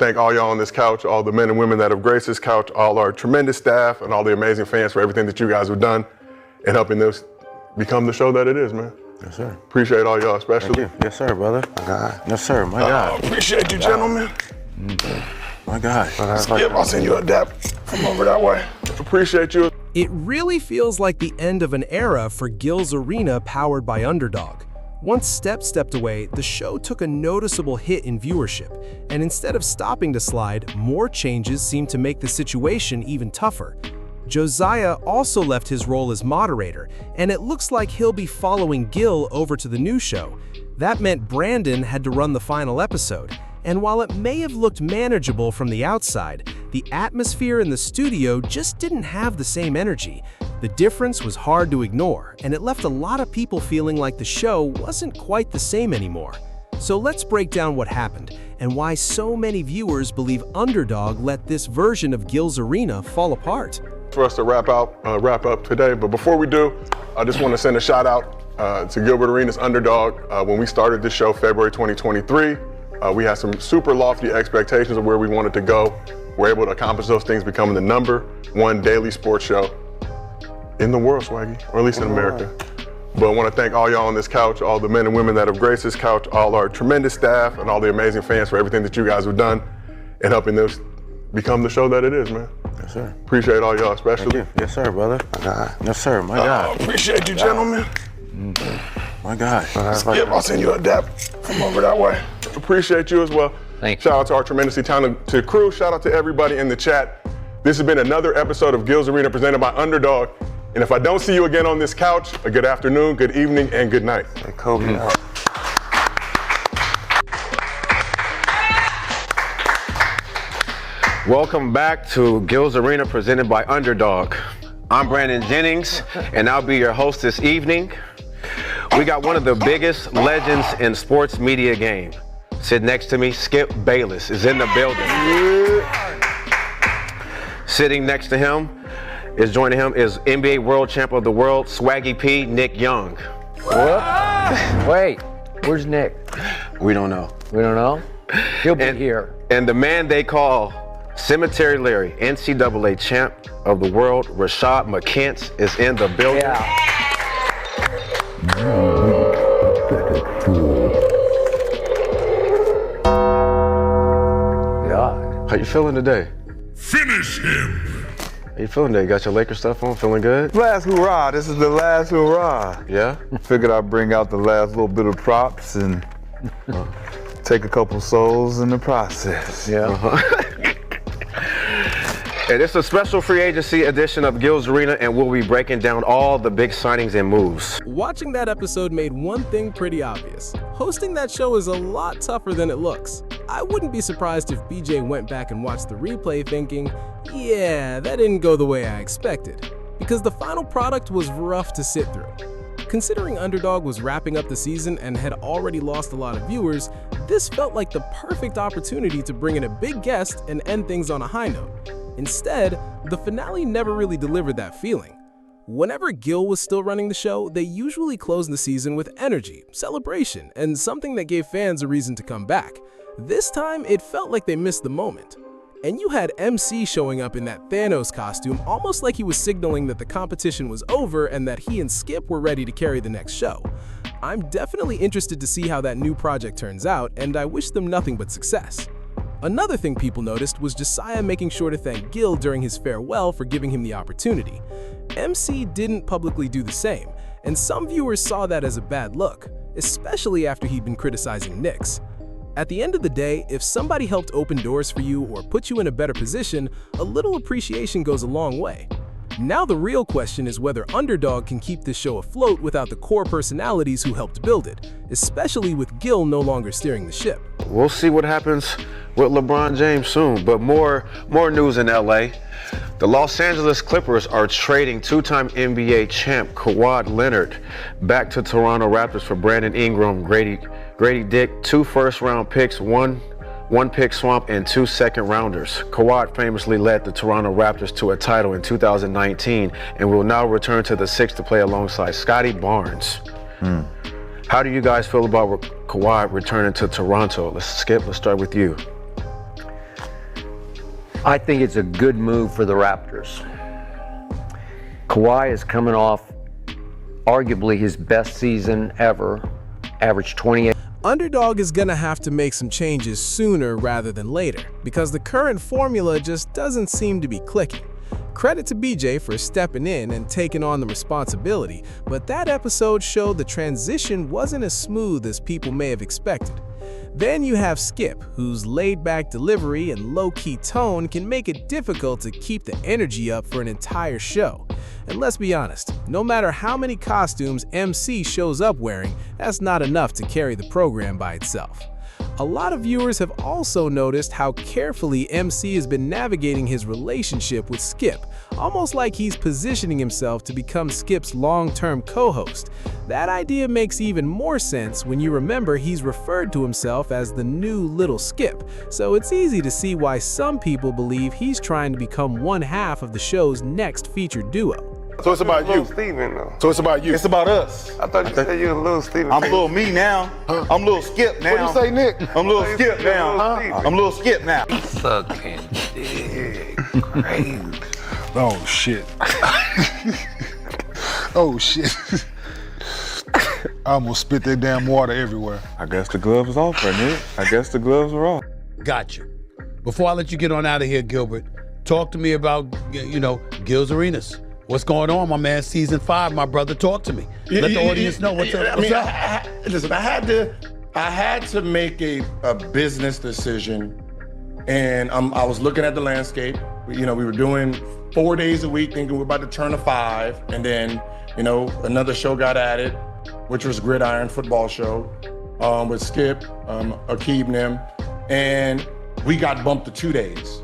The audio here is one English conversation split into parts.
thank all y'all on this couch, all the men and women that have graced this couch, all our tremendous staff, and all the amazing fans for everything that you guys have done in helping this become the show that it is, man. Yes, sir. Appreciate all y'all, especially. Thank you. Yes, sir, brother. My God. Yes, sir. My God. Appreciate you, gentlemen. My God. Skip, I'll send you a dap from over that way. Appreciate you. It really feels like the end of an era for Gil's Arena powered by Underdog. Once Step stepped away, the show took a noticeable hit in viewership, and instead of stopping to slide, more changes seemed to make the situation even tougher. Josiah also left his role as moderator, and it looks like he'll be following Gil over to the new show. That meant Brandon had to run the final episode, and while it may have looked manageable from the outside, the atmosphere in the studio just didn't have the same energy. The difference was hard to ignore, and it left a lot of people feeling like the show wasn't quite the same anymore. So let's break down what happened, and why so many viewers believe Underdog let this version of Gil's Arena fall apart. For us to wrap up today, but before we do, I just want to send a shout out to Gilbert Arena's Underdog. When we started this show February 2023, we had some super lofty expectations of where we wanted to go. We're able to accomplish those things, becoming the #1 daily sports show in the world, Swaggy, or at least in America. But I want to thank all y'all on this couch, all the men and women that have graced this couch, all our tremendous staff, and all the amazing fans for everything that you guys have done in helping this become the show that it is, man. Yes, sir. Appreciate all y'all, especially. Thank you. Yes, sir, brother. My God. Yes, sir. My God. Appreciate you, gentlemen. My God. Skip, I'll send you a dap from over that way. Appreciate you as well. Thanks. Shout out to our tremendously talented crew. Shout out to everybody in the chat. This has been another episode of Gil's Arena presented by Underdog. And if I don't see you again on this couch, a good afternoon, good evening, and good night. Hey, Kobe out. Welcome back to Gil's Arena presented by Underdog. I'm Brandon Jennings, and I'll be your host this evening. We got one of the biggest legends in sports media game. Sit next to me, Skip Bayless is in the building. Sitting next to him, joining him is NBA World Champ of the World, Swaggy P, Nick Young. What? Wait, where's Nick? We don't know. We don't know? He'll be here. And the man they call Cemetery Larry, NCAA Champ of the World, Rashad McCants is in the building. Yeah. How you feeling today? Finish him! How you feeling today? Got your Lakers stuff on? Feeling good? Last hurrah, this is the last hurrah. Yeah? Figured I'd bring out the last little bit of props and take a couple souls in the process. Yeah. And it's a special free agency edition of Gil's Arena, and we'll be breaking down all the big signings and moves. Watching that episode made one thing pretty obvious. Hosting that show is a lot tougher than it looks. I wouldn't be surprised if BJ went back and watched the replay thinking, yeah, that didn't go the way I expected. Because the final product was rough to sit through. Considering Underdog was wrapping up the season and had already lost a lot of viewers, this felt like the perfect opportunity to bring in a big guest and end things on a high note. Instead, the finale never really delivered that feeling. Whenever Gil was still running the show, they usually closed the season with energy, celebration, and something that gave fans a reason to come back. This time, it felt like they missed the moment. And you had MC showing up in that Thanos costume, almost like he was signaling that the competition was over and that he and Skip were ready to carry the next show. I'm definitely interested to see how that new project turns out, and I wish them nothing but success. Another thing people noticed was Josiah making sure to thank Gil during his farewell for giving him the opportunity. MC didn't publicly do the same, and some viewers saw that as a bad look, especially after he'd been criticizing Knicks. At the end of the day, if somebody helped open doors for you or put you in a better position, a little appreciation goes a long way. Now the real question is whether Underdog can keep this show afloat without the core personalities who helped build it, especially with Gil no longer steering the ship. We'll see what happens with LeBron James soon, but more news in LA. The Los Angeles Clippers are trading two-time NBA champ Kawhi Leonard back to Toronto Raptors for Brandon Ingram, Grady Dick, 2 first-round picks, one pick swamp, and 2 second-rounders. Kawhi famously led the Toronto Raptors to a title in 2019 and will now return to the Six to play alongside Scotty Barnes. How do you guys feel about Kawhi returning to Toronto? Let's start with you. I think it's a good move for the Raptors. Kawhi is coming off arguably his best season ever, averaged 28. Underdog is gonna have to make some changes sooner rather than later, because the current formula just doesn't seem to be clicking. Credit to BJ for stepping in and taking on the responsibility, but that episode showed the transition wasn't as smooth as people may have expected. Then you have Skip, whose laid-back delivery and low-key tone can make it difficult to keep the energy up for an entire show. And let's be honest, no matter how many costumes MC shows up wearing, that's not enough to carry the program by itself. A lot of viewers have also noticed how carefully MC has been navigating his relationship with Skip, almost like he's positioning himself to become Skip's long-term co-host. That idea makes even more sense when you remember he's referred to himself as the new little Skip, so it's easy to see why some people believe he's trying to become one half of the show's next featured duo. So it's about you. Steven, though. So it's about you. It's about us. I thought you said you were Little Steven. I'm little me now. I'm little Skip now. What do you say, Nick? I'm little Skip now. I'm little Skip now. Sucking dick. Crazy. Oh, shit. Oh, shit. I almost spit that damn water everywhere. I guess the gloves was off, Nick. I guess the gloves were off. Gotcha. Before I let you get on out of here, Gilbert, talk to me about, Gil's Arenas. What's going on, my man? Season 5, my brother. Talk to me. Let the audience know what's up. Listen, I had to make a business decision, and I was looking at the landscape. We were doing 4 days a week, thinking we're about to turn to 5, and then, another show got added, which was Gridiron Football Show with Skip, Akib and them, and we got bumped to 2 days.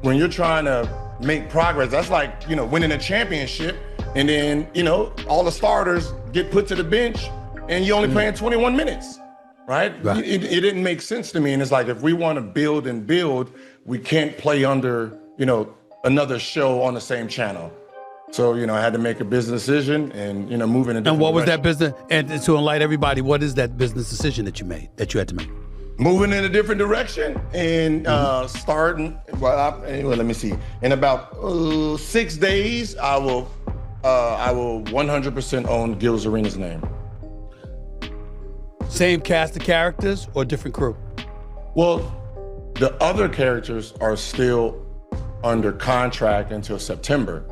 When you're trying to make progress, that's like, winning a championship, and then, all the starters get put to the bench, and you're only playing 21 minutes, right? It didn't make sense to me, and it's like, if we want to build and build, we can't play under, another show on the same channel. So, I had to make a business decision and, move in a different And what was direction. that business? And to enlighten everybody, what is that business decision that you had to make? Moving in a different direction and starting. Let me see. In about 6 days, I will 100% own Gil's Arenas name. Same cast of characters or different crew? Well, the other characters are still under contract until September.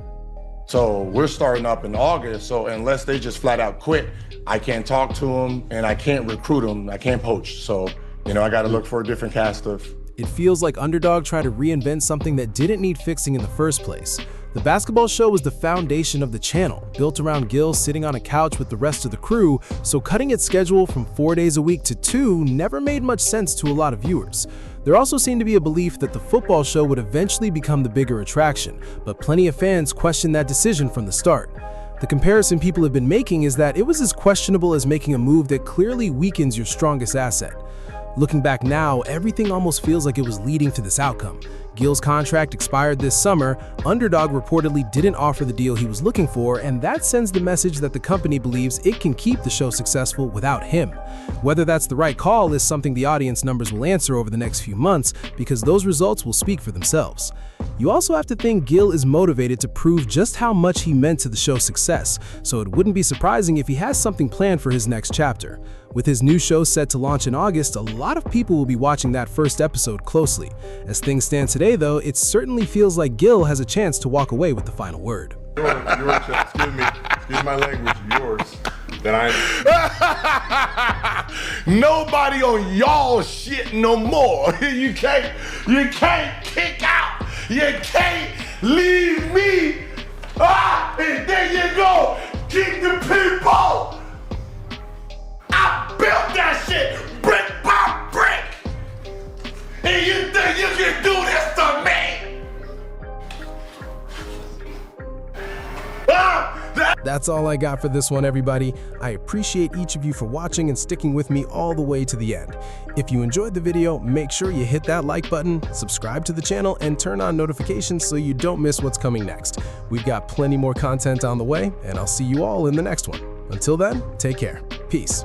So we're starting up in August. So unless they just flat out quit, I can't talk to them and I can't recruit them. I can't poach. So, I got to look for a different cast of. It feels like Underdog tried to reinvent something that didn't need fixing in the first place. The basketball show was the foundation of the channel, built around Gil sitting on a couch with the rest of the crew, so cutting its schedule from 4 days a week to 2 never made much sense to a lot of viewers. There also seemed to be a belief that the football show would eventually become the bigger attraction, but plenty of fans questioned that decision from the start. The comparison people have been making is that it was as questionable as making a move that clearly weakens your strongest asset. Looking back now, everything almost feels like it was leading to this outcome. Gil's contract expired this summer, Underdog reportedly didn't offer the deal he was looking for, and that sends the message that the company believes it can keep the show successful without him. Whether that's the right call is something the audience numbers will answer over the next few months, because those results will speak for themselves. You also have to think Gil is motivated to prove just how much he meant to the show's success, so it wouldn't be surprising if he has something planned for his next chapter. With his new show set to launch in August, a lot of people will be watching that first episode closely. As things stand today, though, it certainly feels like Gil has a chance to walk away with the final word. Excuse my language, yours. Nobody on y'all shit no more. You can't kick out. You can't leave me. And there you go. Keep the people. I built that shit brick by brick. And you think you can do this to me? That's all I got for this one, everybody. I appreciate each of you for watching and sticking with me all the way to the end. If you enjoyed the video, make sure you hit that like button, subscribe to the channel, and turn on notifications so you don't miss what's coming next. We've got plenty more content on the way, and I'll see you all in the next one. Until then, take care. Peace.